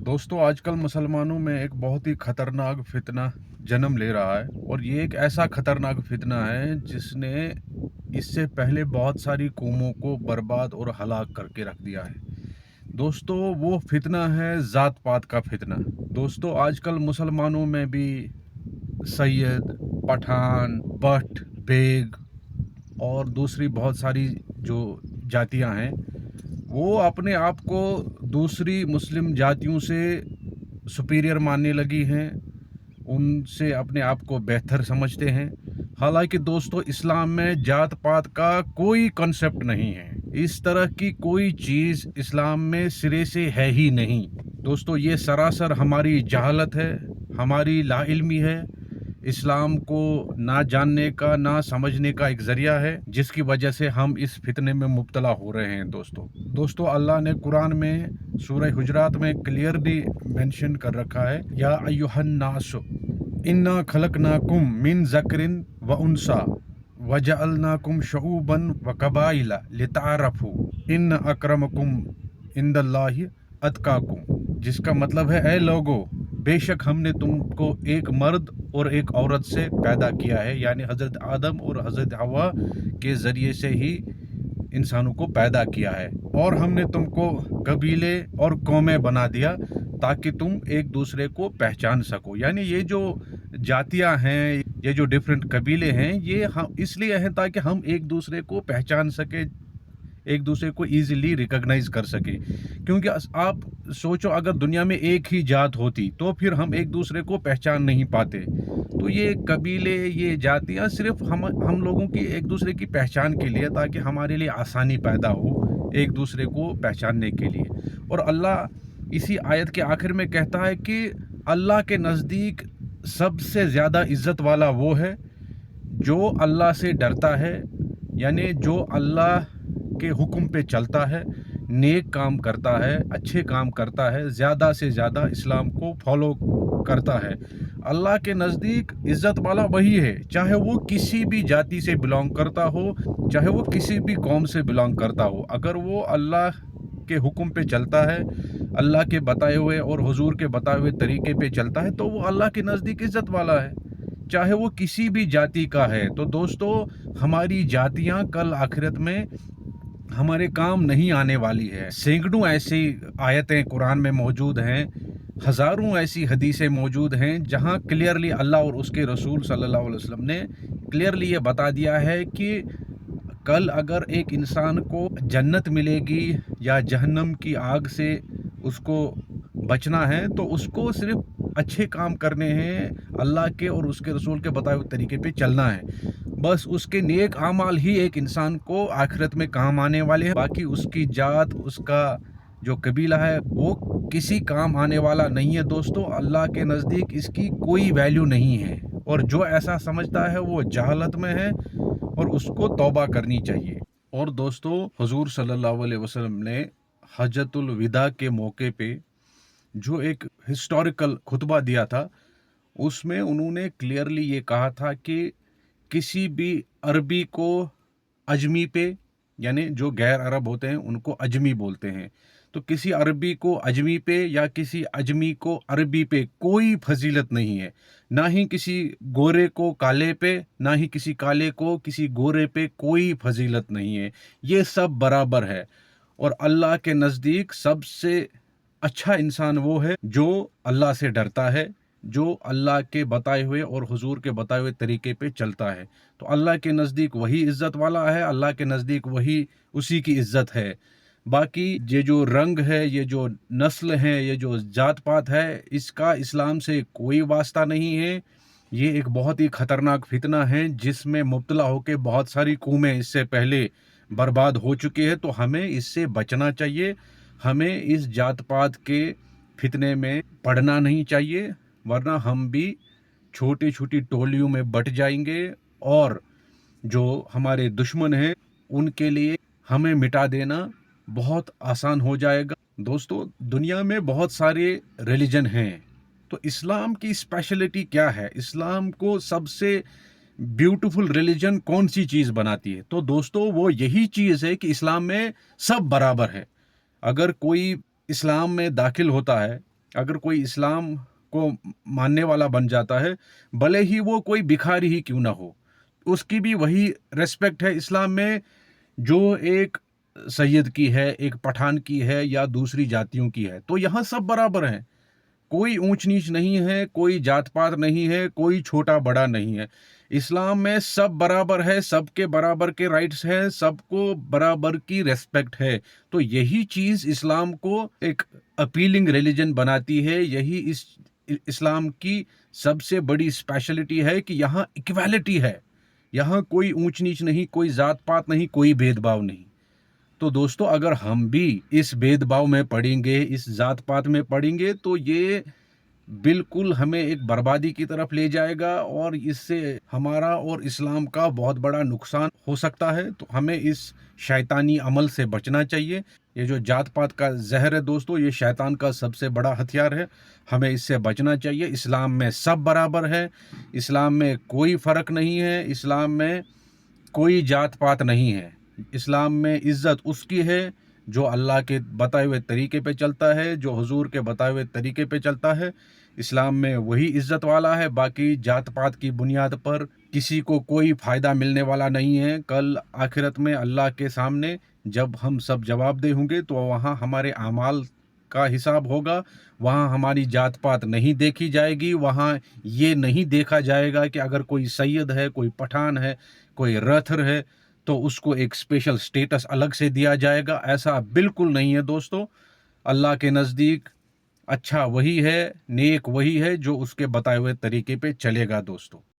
दोस्तों आजकल मुसलमानों में एक बहुत ही खतरनाक फितना जन्म ले रहा है और ये एक ऐसा खतरनाक फितना है जिसने इससे पहले बहुत सारी कौमों को बर्बाद और हलाक करके रख दिया है। दोस्तों वो फितना है जात पात का फितना। दोस्तों आजकल मुसलमानों में भी सैयद, पठान, भट्ट, बेग और दूसरी बहुत सारी जो जातियां हैं वो अपने आप को दूसरी मुस्लिम जातियों से सुपीरियर मानने लगी हैं, उनसे अपने आप को बेहतर समझते हैं। हालांकि दोस्तों इस्लाम में जात पात का कोई कॉन्सेप्ट नहीं है, इस तरह की कोई चीज़ इस्लाम में सिरे से है ही नहीं। दोस्तों ये सरासर हमारी जहालत है, हमारी लाइल्मी है, इस्लाम को ना जानने का ना समझने का एक ज़रिया है जिसकी वजह से हम इस फितने में मुब्तला हो रहे हैं। दोस्तों अल्लाह ने कुरान में सूरह हुजरात में क्लियरली मेंशन कर रखा है, या अय्युहन नास इन्ना खलकनाकुम मिन ज़करिन व उनसा वजअलनाकुम शऊबन व कबाइला लितारफू इन अक्रमकुम इंदल्लाहि अतकाकुम, जिसका मतलब है ए लोगो, बेशक हमने तुमको एक मर्द और एक औरत से पैदा किया है, यानी हज़रत आदम और हज़रत हवा के ज़रिए से ही इंसानों को पैदा किया है, और हमने तुमको कबीले और कौमें बना दिया ताकि तुम एक दूसरे को पहचान सको। यानी ये जो जातियां हैं, ये जो डिफरेंट कबीले हैं, ये हम इसलिए हैं ताकि हम एक दूसरे को पहचान सके, एक दूसरे को इजीली रिकॉग्नाइज कर सके। क्योंकि आप सोचो अगर दुनिया में एक ही जात होती तो फिर हम एक दूसरे को पहचान नहीं पाते। तो ये कबीले, ये जातियाँ सिर्फ हम लोगों की एक दूसरे की पहचान के लिए, ताकि हमारे लिए आसानी पैदा हो एक दूसरे को पहचानने के लिए। और अल्लाह इसी आयत के आखिर में कहता है कि अल्लाह के नज़दीक सबसे ज़्यादा इज़्ज़त वाला वो है जो अल्लाह से डरता है, यानी जो अल्लाह के हुक्म पे चलता है, नेक काम करता है, अच्छे काम करता है, ज़्यादा से ज़्यादा इस्लाम को फॉलो करता है। अल्लाह के नज़दीक इज़्ज़त वाला वही है, चाहे वो किसी भी जाति से बिलोंग करता हो, चाहे वो किसी भी कौम से बिलोंग करता हो। अगर वो अल्लाह के हुक्म पे चलता है, अल्लाह के बताए हुए और हुजूर के बताए हुए तरीके पे चलता है, तो वो अल्लाह के नज़दीक इज़्ज़त वाला है, चाहे वो किसी भी जाति का है। तो दोस्तों हमारी जातियाँ कल आखिरत में हमारे काम नहीं आने वाली है। सैकड़ों ऐसी आयतें कुरान में मौजूद हैं, हज़ारों ऐसी हदीसें मौजूद हैं जहां क्लियरली अल्लाह और उसके रसूल सल्लल्लाहु अलैहि वसल्लम ने क्लियरली ये बता दिया है कि कल अगर एक इंसान को जन्नत मिलेगी या जहन्नम की आग से उसको बचना है, तो उसको सिर्फ अच्छे काम करने हैं, अल्लाह के और उसके रसूल के बताए हुए तरीके पे चलना है। बस उसके नेक आमाल ही एक इंसान को आखिरत में काम आने वाले हैं। बाकी उसकी जात, उसका जो कबीला है, वो किसी काम आने वाला नहीं है। दोस्तों अल्लाह के नज़दीक इसकी कोई वैल्यू नहीं है, और जो ऐसा समझता है वो जहालत में है और उसको तौबा करनी चाहिए। और दोस्तों हुजूर सल्लल्लाहु अलैहि वसल्लम ने हज्जतुल विदा के मौके पे जो एक हिस्टोरिकल खुतबा दिया था, उसमें उन्होंने क्लियरली ये कहा था कि किसी भी अरबी को अजमी पे, यानी जो गैर अरब होते हैं उनको अजमी बोलते हैं, तो किसी अरबी को अजमी पे या किसी अजमी को अरबी पे कोई फजीलत नहीं है। ना ही किसी गोरे को काले पे, ना ही किसी काले को किसी गोरे पे कोई फजीलत नहीं है। ये सब बराबर है, और अल्लाह के नज़दीक सबसे अच्छा इंसान वो है जो अल्लाह से डरता है, जो अल्लाह के बताए हुए और हुजूर के बताए हुए तरीके पे चलता है। तो अल्लाह के नज़दीक वही इज़्ज़त वाला है, अल्लाह के नज़दीक वही उसी की इज़्ज़त है। बाकी ये जो रंग है, ये जो नस्ल है, ये जो जात पात है, इसका इस्लाम से कोई वास्ता नहीं है। ये एक बहुत ही ख़तरनाक फितना है जिसमें मुब्तला होकर बहुत सारी कौमें इससे पहले बर्बाद हो चुकी है। तो हमें इससे बचना चाहिए, हमें इस जात पात के फितने में पड़ना नहीं चाहिए, वरना हम भी छोटी छोटी टोलियों में बट जाएंगे और जो हमारे दुश्मन हैं उनके लिए हमें मिटा देना बहुत आसान हो जाएगा। दोस्तों दुनिया में बहुत सारे रिलीजन हैं, तो इस्लाम की स्पेशलिटी क्या है, इस्लाम को सबसे ब्यूटीफुल रिलीजन कौन सी चीज़ बनाती है? तो दोस्तों वो यही चीज़ है कि इस्लाम में सब बराबर है। अगर कोई इस्लाम में दाखिल होता है, अगर कोई इस्लाम को मानने वाला बन जाता है, भले ही वो कोई भिखारी ही क्यों ना हो, उसकी भी वही रिस्पेक्ट है इस्लाम में जो एक सैयद की है, एक पठान की है या दूसरी जातियों की है। तो यहाँ सब बराबर हैं। कोई ऊंच-नीच नहीं है, कोई जात-पात नहीं है, कोई छोटा-बड़ा नहीं है। इस्लाम में सब बराबर है, सबके बराबर के राइट्स हैं, सबको बराबर की रिस्पेक्ट है। तो यही चीज़ इस्लाम को एक अपीलिंग रिलिजन बनाती है, यही इस्लाम की सबसे बड़ी स्पेशलिटी है कि यहाँ इक्वालिटी है। यहाँ कोई ऊंच-नीच नहीं, कोई जात-पात नहीं, कोई भेदभाव नहीं। तो दोस्तों अगर हम भी इस भेदभाव में पड़ेंगे, इस जात-पात में पड़ेंगे तो ये बिल्कुल हमें एक बर्बादी की तरफ ले जाएगा और इससे हमारा और इस्लाम का बहुत बड़ा नुकसान हो सकता है। तो हमें इस शैतानी अमल से बचना चाहिए। ये जो जात-पात का ज़हर है दोस्तों, ये शैतान का सबसे बड़ा हथियार है। हमें इससे बचना चाहिए। इस्लाम में सब बराबर है, इस्लाम में कोई फ़र्क नहीं है, इस्लाम में कोई जात-पात नहीं है। इस्लाम में इज़्ज़त उसकी है जो अल्लाह के बताए हुए तरीके पे चलता है, जो हुज़ूर के बताए हुए तरीके पे चलता है। इस्लाम में वही इज़्ज़त वाला है, बाकी जात-पात की बुनियाद पर किसी को कोई फ़ायदा मिलने वाला नहीं है। कल आखिरत में अल्लाह के सामने जब हम सब जवाबदेह होंगे तो वहाँ हमारे अमाल का हिसाब होगा। वहाँ हमारी जात-पात नहीं देखी जाएगी, वहाँ ये नहीं देखा जाएगा कि अगर कोई सैयद है, कोई पठान है, कोई रथर है, तो उसको एक स्पेशल स्टेटस अलग से दिया जाएगा। ऐसा बिल्कुल नहीं है दोस्तों। अल्लाह के नज़दीक अच्छा वही है, नेक वही है जो उसके बताए हुए तरीके पे चलेगा दोस्तों।